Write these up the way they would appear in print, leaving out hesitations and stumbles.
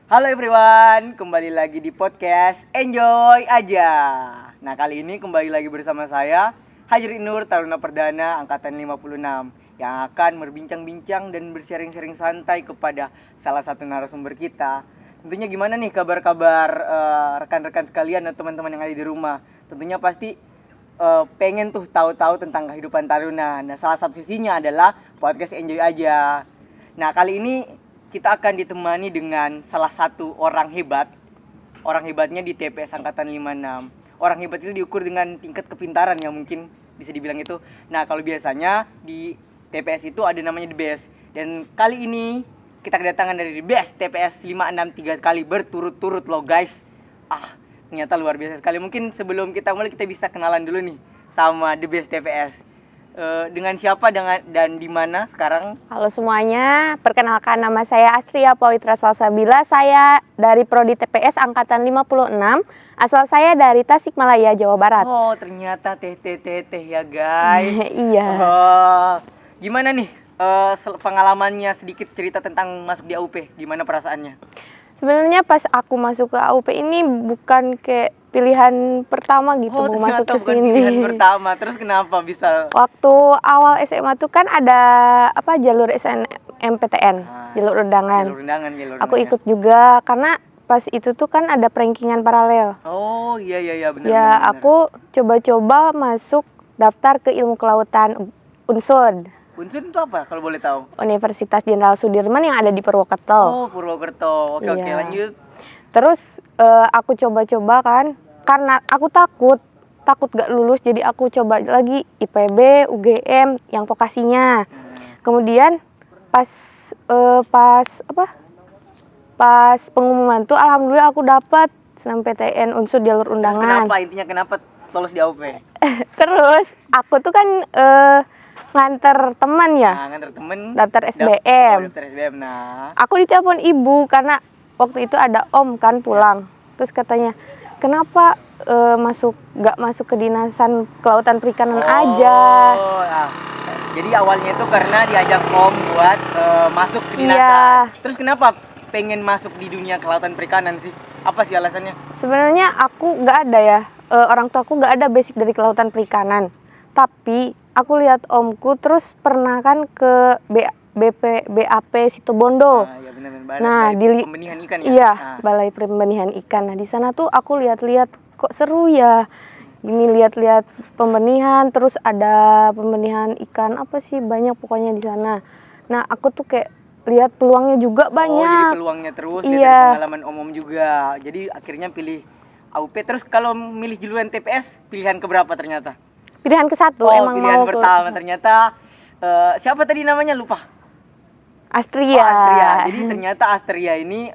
Halo everyone, kembali lagi di podcast Enjoy Aja. Nah kali ini kembali lagi bersama saya Hajri Nur Taruna Perdana Angkatan 56 yang akan berbincang-bincang dan bersharing-sharing santai kepada salah satu narasumber kita. Tentunya gimana nih kabar-kabar rekan-rekan sekalian dan teman-teman yang ada di rumah. Tentunya pasti pengen tuh tahu-tahu tentang kehidupan taruna. Nah salah satu sisinya adalah podcast Enjoy Aja. Nah kali ini kita akan ditemani dengan salah satu orang hebat. Orang hebatnya di TPS Angkatan 56. Orang hebat itu diukur dengan tingkat kepintaran yang mungkin bisa dibilang itu. Nah kalau biasanya di TPS itu ada namanya The Best. Dan kali ini kita kedatangan dari The Best TPS 563 kali berturut-turut loh guys. Ternyata luar biasa sekali. Mungkin sebelum kita mulai kita bisa kenalan dulu nih sama The Best TPS. Dengan siapa dan di mana sekarang? Halo semuanya, perkenalkan nama saya Astria Pawitra Salsabila. Saya dari Prodi TPS Angkatan 56. Asal saya dari Tasikmalaya, Jawa Barat. Oh, ternyata teh ya guys. Iya. Gimana nih pengalamannya, sedikit cerita tentang masuk di AUP? Gimana perasaannya? Sebenarnya pas aku masuk ke AUP ini bukan kayak pilihan pertama gitu mau masuk ke bukan sini. pilihan pertama. Terus kenapa bisa? Waktu awal SMA tuh kan ada jalur SNMPTN, jalur undangan. Jalur Aku undangan. ikut juga karena pas itu tuh kan ada rankingan paralel. Oh, iya benar. Ya, aku coba-coba masuk daftar ke ilmu kelautan UNSUD. UNSUD itu apa kalau boleh tahu? Universitas Jenderal Sudirman yang ada di Purwokerto. Oh, Purwokerto. Oke, Iya. lanjut. Terus aku coba-coba kan, karena aku takut gak lulus, jadi aku coba lagi IPB, UGM yang vokasinya. Kemudian pas pengumuman tuh alhamdulillah aku dapat SNMPTN UNSUD jalur Terus undangan. kenapa lolos di AUP? Terus aku tuh kan nganter teman ya. Nah, nganter temen Daftar SBM. daftar SBM. Nah, Aku ditelepon ibu karena waktu itu ada om kan pulang. Terus katanya, kenapa gak masuk kedinasan kelautan perikanan aja? Nah, jadi awalnya itu karena diajak om buat masuk ke dinasan. Iya. Terus kenapa pengen masuk di dunia kelautan perikanan sih? Apa sih alasannya? Sebenarnya aku gak ada ya, orang tua aku gak ada basic dari kelautan perikanan. Tapi aku lihat omku terus pernah kan ke BAP Situbondo. Iya benar. Balai Pembenihan ikan ya. Iya, Balai Pembenihan Ikan. Nah, di sana tuh aku lihat-lihat kok seru ya. Ini lihat-lihat pembenihan, terus ada pembenihan ikan apa sih, banyak pokoknya di sana. Nah, aku tuh kayak lihat peluangnya juga banyak. Oh, jadi peluangnya terus, lihat Iya. dari pengalaman om juga. Jadi akhirnya pilih AUP. Terus kalau milih jurusan TPS, pilihan keberapa ternyata? Pilihan ke-1 emang pilihan mau pertama. Ternyata siapa tadi namanya? Lupa. Astria. Astria. Jadi ternyata Astria ini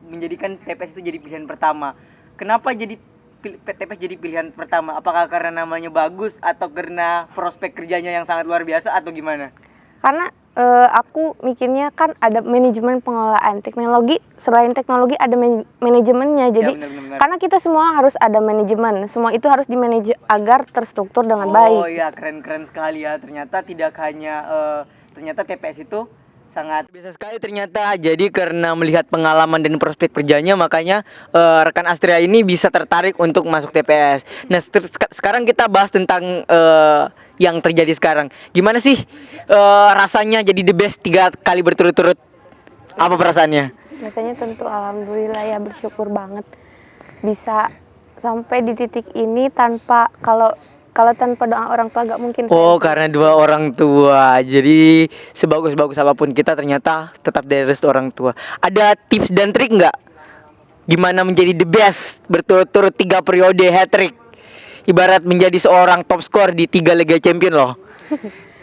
menjadikan TPS itu jadi pilihan pertama. Kenapa jadi TPS jadi pilihan pertama? Apakah karena namanya bagus atau karena prospek kerjanya yang sangat luar biasa atau gimana? Karena aku mikirnya kan ada manajemen pengelolaan teknologi, selain teknologi ada manajemennya. Jadi benar. karena kita semua harus ada manajemen, semua itu harus dimanage agar terstruktur dengan baik. Oh iya, keren sekali ya. Ternyata tidak hanya ternyata TPS itu sangat biasa sekali ternyata. Jadi karena melihat pengalaman dan prospek kerjanya, makanya rekan Astria ini bisa tertarik untuk masuk TPS. Nah, sekarang kita bahas tentang yang terjadi sekarang. Gimana sih rasanya jadi The Best 3 kali berturut-turut? Apa perasaannya? Rasanya tentu alhamdulillah ya, bersyukur banget bisa sampai di titik ini tanpa kalau tanpa doa orang tua gak mungkin. Oh, karena dua orang tua. Jadi sebagus-bagus apapun kita ternyata tetap dari restu orang tua. Ada tips dan trik nggak? Gimana menjadi the best berturut-turut 3 periode hat-trick? Ibarat menjadi seorang top skor di 3 Liga Champion loh.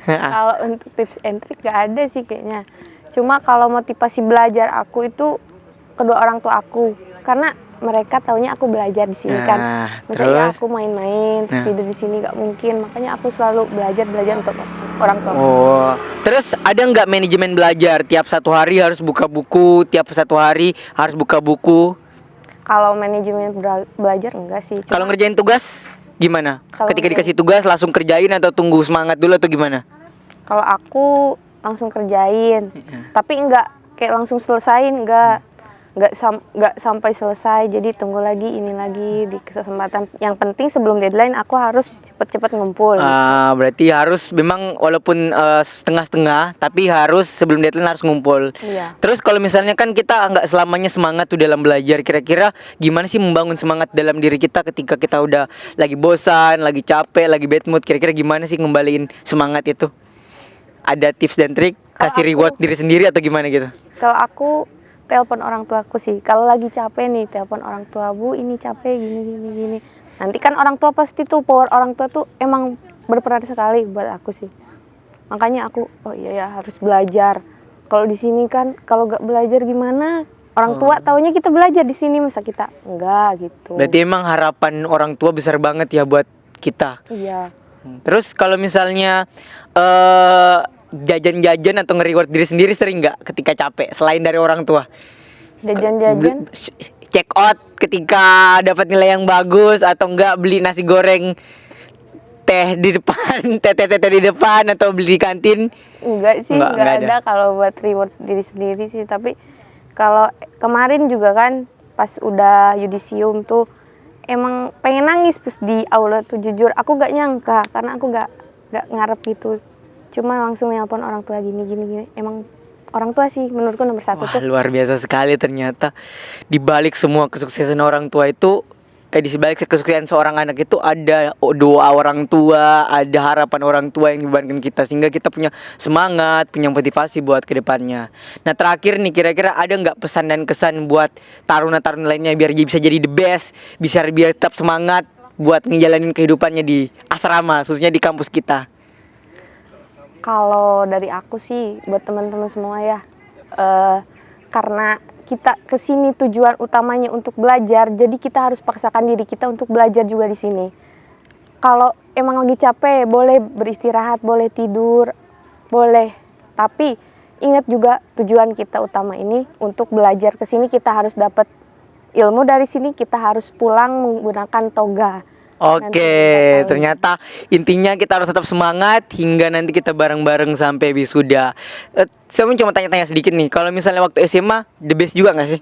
Kalau untuk tips and trick gak ada sih kayaknya. Cuma kalau motivasi belajar aku itu kedua orang tua aku, karena mereka taunya aku belajar di sini kan. Masa ya aku main-main terus tidur di sini gak mungkin. Makanya aku selalu belajar untuk orang tua. Oh, terus ada nggak manajemen belajar? Tiap 1 hari harus buka buku, tiap 1 hari harus buka buku. Kalau manajemen belajar enggak sih. Kalau ngerjain tugas gimana? Ketika dikasih tugas langsung kerjain atau tunggu semangat dulu atau gimana? Kalau aku langsung kerjain, tapi enggak kayak langsung selesain, enggak. nggak sampai selesai, jadi tunggu lagi ini lagi di kesempatan yang penting sebelum deadline aku harus cepet-cepet ngumpul. Berarti harus memang walaupun setengah-setengah tapi harus sebelum deadline harus ngumpul. Iya. Terus kalau misalnya kan kita nggak selamanya semangat tuh dalam belajar, kira-kira gimana sih membangun semangat dalam diri kita ketika kita udah lagi bosan, lagi capek, lagi bad mood, kira-kira gimana sih ngembaliin semangat itu? Ada tips dan trik, kasih reward diri sendiri atau gimana gitu? Kalau aku telepon orang tuaku sih. Kalau lagi capek nih, telepon orang tua, Bu, ini capek gini. Nanti kan orang tua pasti tuh, power orang tua tuh emang berperan sekali buat aku sih. Makanya aku, oh iya ya harus belajar. Kalau di sini kan kalau nggak belajar gimana? Orang tua taunya kita belajar di sini, masa kita enggak gitu. Berarti emang harapan orang tua besar banget ya buat kita. Iya. Terus kalau misalnya jajan-jajan atau nge-reward diri sendiri sering nggak ketika capek selain dari orang tua? Jajan-jajan. Check out ketika dapat nilai yang bagus atau enggak beli nasi goreng teh di depan, teh di depan atau beli di kantin? Enggak sih, enggak ada kalau buat reward diri sendiri sih. Tapi kalau kemarin juga kan pas udah yudisium tuh emang pengen nangis pas di aula tuh, jujur aku gak nyangka karena aku gak ngarep gitu. Cuma langsung nelpon orang tua gini. Emang orang tua sih menurutku nomor satu. Wah, tuh. luar biasa sekali ternyata. Di balik semua kesuksesan orang tua itu, di balik kesuksesan seorang anak itu ada doa orang tua, ada harapan orang tua yang dibebankan kita, sehingga kita punya semangat, punya motivasi buat kedepannya. Nah terakhir nih, kira-kira ada nggak pesan dan kesan buat taruna-taruna lainnya biar bisa jadi the best, biar tetap semangat buat ngejalanin kehidupannya di asrama, khususnya di kampus kita? Kalau dari aku sih buat teman-teman semua ya, karena kita kesini tujuan utamanya untuk belajar, jadi kita harus paksakan diri kita untuk belajar juga di sini. Kalau emang lagi capek, boleh beristirahat, boleh tidur, boleh. Tapi ingat juga tujuan kita utama ini untuk belajar kesini, kita harus dapat ilmu dari sini, kita harus pulang menggunakan toga. Oke, ternyata intinya kita harus tetap semangat hingga nanti kita bareng-bareng sampai wisuda. Saya cuma tanya-tanya sedikit nih, kalau misalnya waktu SMA the best juga nggak sih?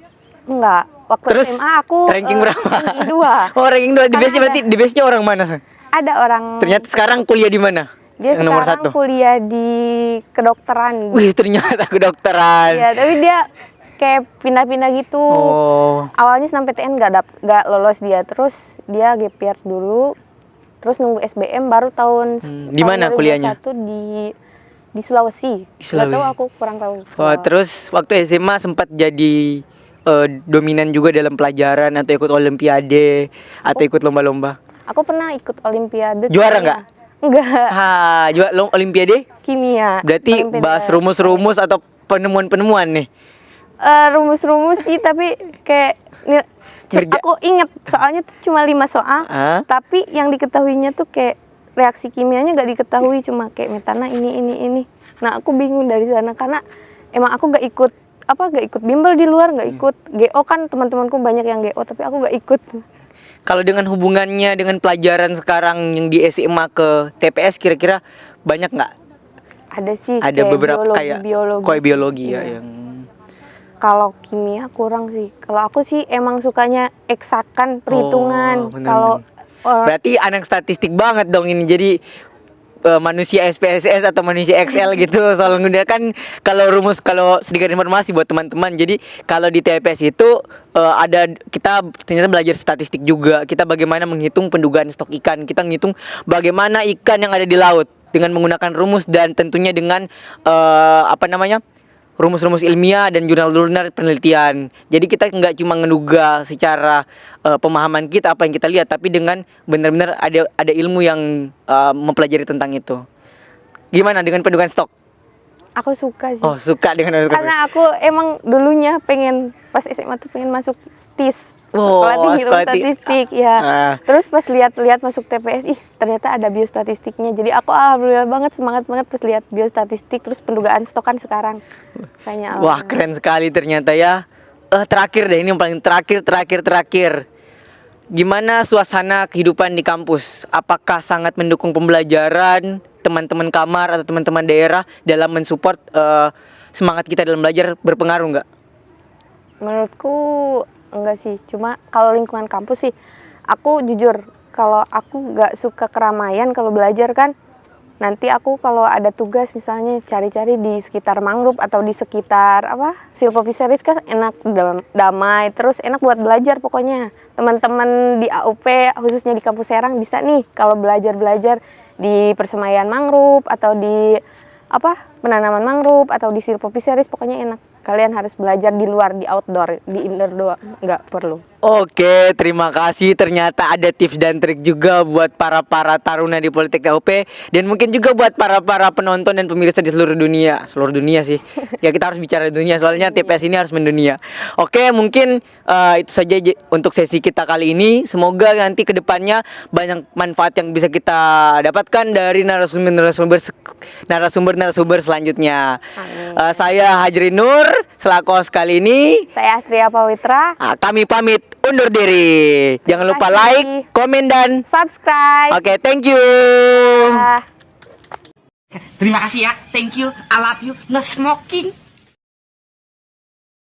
Enggak, waktu Terus, SMA aku ranking berapa? ranking 2. Oh, ranking 2. The best berarti the bestnya orang mana sih? Ada orang. Ternyata sekarang kuliah di mana? Dia yang nomor sekarang 1. kuliah di kedokteran. Wih, ternyata kedokteran. Iya, tapi dia kayak pindah-pindah gitu. Oh. Awalnya SNMPTN nggak lolos dia, terus dia gap year dulu, terus nunggu SBM baru tahun. Di mana kuliahnya? Di Sulawesi. Nggak tahu, aku kurang tahu. Oh, terus waktu SMA sempat jadi dominan juga dalam pelajaran atau ikut olimpiade atau ikut lomba-lomba? Aku pernah ikut olimpiade. Juara nggak? Enggak. Juara olimpiade? Kimia. Berarti Olimpiade. bahas rumus-rumus atau penemuan-penemuan nih? Rumus-rumus sih, tapi kayak aku inget soalnya tuh cuma 5 soal, tapi yang diketahuinya tuh kayak reaksi kimianya gak diketahui, cuma kayak metana ini. Nah aku bingung dari sana karena emang aku gak ikut bimbel di luar, gak ikut GO kan, teman-temanku banyak yang GO tapi aku gak ikut. Kalau dengan hubungannya dengan pelajaran sekarang yang di SMA ke TPS, kira-kira banyak nggak? Ada sih. Ada kayak beberapa kayak biologi ya yang. Kalau kimia kurang sih. Kalau aku sih emang sukanya eksakan, perhitungan. Kalau berarti anak statistik banget dong ini. Jadi manusia SPSS atau manusia Excel gitu soal menggunakan. Kalau sedikit informasi buat teman-teman. Jadi kalau di TPS itu kita ternyata belajar statistik juga. Kita bagaimana menghitung pendugaan stok ikan. Kita menghitung bagaimana ikan yang ada di laut dengan menggunakan rumus dan tentunya dengan rumus-rumus ilmiah dan jurnal-jurnal penelitian. Jadi kita nggak cuma ngeduga secara pemahaman kita apa yang kita lihat, tapi dengan benar-benar ada ilmu yang mempelajari tentang itu. Gimana dengan pendugaan stok? Aku suka sih. Oh, suka dengan pendugaan stok. Karena aku emang dulunya pas SMA tuh pengen masuk STIS. Sekolah statistik ya. Terus pas lihat masuk TPS, ternyata ada biostatistiknya. Jadi aku alhamdulillah banget, semangat banget pas lihat biostatistik, terus pendugaan stok kan sekarang. Wah, keren sekali ternyata ya. Terakhir deh, ini yang paling terakhir. Gimana suasana kehidupan di kampus? Apakah sangat mendukung pembelajaran, teman-teman kamar atau teman-teman daerah dalam mensupport semangat kita dalam belajar berpengaruh nggak? Menurutku enggak sih, cuma kalau lingkungan kampus sih, aku jujur kalau aku nggak suka keramaian kalau belajar kan. Nanti aku kalau ada tugas misalnya cari-cari di sekitar mangrove atau di sekitar silvofisaris kan enak, damai, terus enak buat belajar pokoknya. Teman-teman di AUP khususnya di kampus Serang bisa nih kalau belajar di persemaian mangrove atau di penanaman mangrove atau di silvofisaris, pokoknya enak. Kalian harus belajar di luar, di outdoor, di indoor doang, nggak perlu. Oke, terima kasih. Ternyata ada tips dan trik juga buat para taruna di Politeknik UP dan mungkin juga buat para penonton dan pemirsa di seluruh dunia. Seluruh dunia sih. Ya kita harus bicara dunia soalnya TPS ini harus mendunia. Oke, mungkin itu saja untuk sesi kita kali ini. Semoga nanti kedepannya banyak manfaat yang bisa kita dapatkan dari narasumber selanjutnya. Saya Hajri Nur selaku host kali ini. Saya Astria Pawitra. Kami pamit undur diri. Jangan lupa like, komen, dan subscribe. Oke, thank you. Terima kasih ya, thank you, I love you, no smoking.